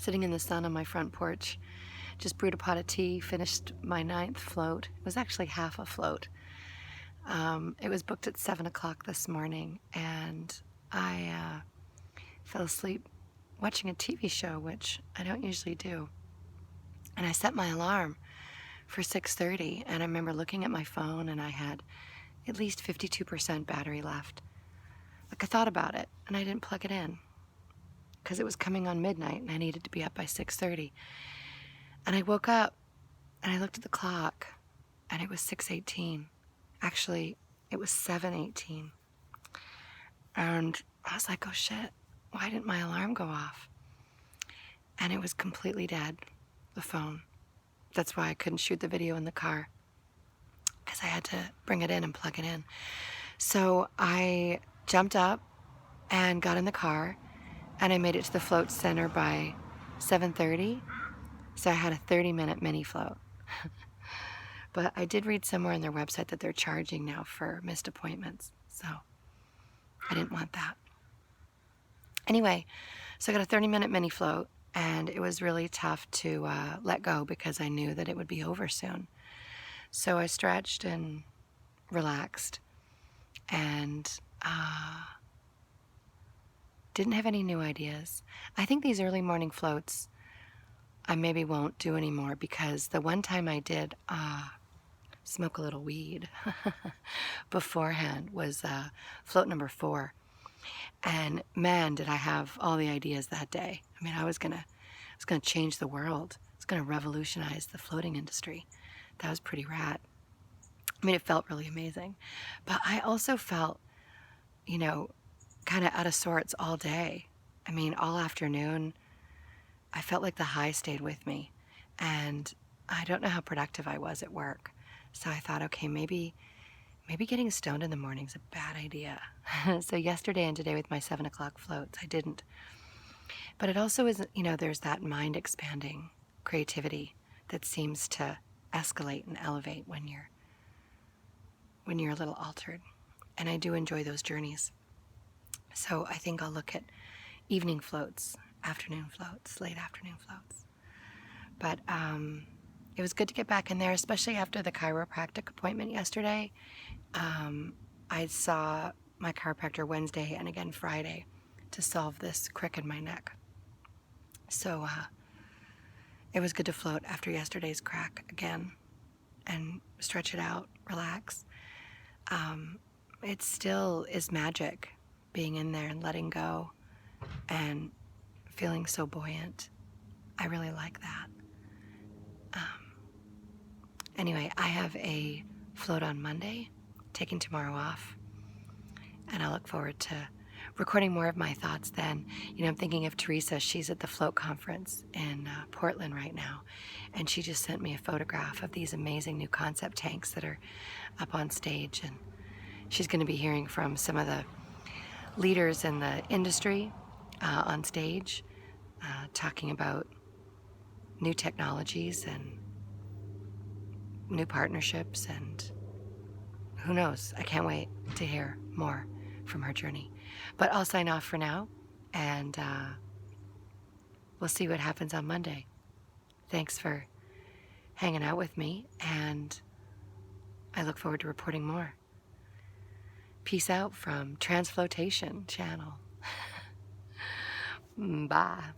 sitting in the sun on my front porch. Just brewed a pot of tea, finished my 9th float. It was actually half a float. It was booked at 7 o'clock this morning, and I fell asleep watching a TV show, which I don't usually do. And I set my alarm for 6:30, and I remember looking at my phone, and I had at least 52% battery left. Like, I thought about it, and I didn't plug it in because it was coming on midnight, and I needed to be up by 6:30. And I woke up, and I looked at the clock, and it was 6:18. Actually, it was 7:18. And I was like, oh shit, why didn't my alarm go off? And it was completely dead, the phone. That's why I couldn't shoot the video in the car, because I had to bring it in and plug it in. So I jumped up and got in the car, and I made it to the float center by 7:30. So I had a 30-minute mini float. But I did read somewhere on their website that they're charging now for missed appointments. So I didn't want that. Anyway, so I got a 30-minute mini float, and it was really tough to let go because I knew that it would be over soon. So I stretched and relaxed, and didn't have any new ideas. I think these early morning floats I maybe won't do anymore, because the one time I did smoke a little weed beforehand was float number 4. And man, did I have all the ideas that day. I mean, I was gonna change the world. I was gonna revolutionize the floating industry. That was pretty rad. I mean, it felt really amazing. But I also felt, you know, kind of out of sorts all day. I mean, all afternoon, I felt like the high stayed with me. And I don't know how productive I was at work. So I thought, okay, maybe getting stoned in the morning is a bad idea. So yesterday and today with my 7 o'clock floats, I didn't. But it also is, you know, there's that mind-expanding creativity that seems to escalate and elevate when you're a little altered. And I do enjoy those journeys. So I think I'll look at evening floats, afternoon floats, late afternoon floats. But it was good to get back in there, especially after the chiropractic appointment yesterday. I saw my chiropractor Wednesday and again Friday to solve this crick in my neck. So it was good to float after yesterday's crack again and stretch it out, relax. It still is magic being in there and letting go and feeling so buoyant. I really like that. Anyway, I have a float on Monday, taking tomorrow off, and I look forward to recording more of my thoughts then. You know, I'm thinking of Teresa. She's at the float conference in Portland right now, and she just sent me a photograph of these amazing new concept tanks that are up on stage, and she's going to be hearing from some of the leaders in the industry on stage, talking about new technologies and new partnerships, and who knows? I can't wait to hear more from her journey. But I'll sign off for now, and we'll see what happens on Monday. Thanks for hanging out with me, and I look forward to reporting more. Peace out from TransFLOAtation channel. Bye.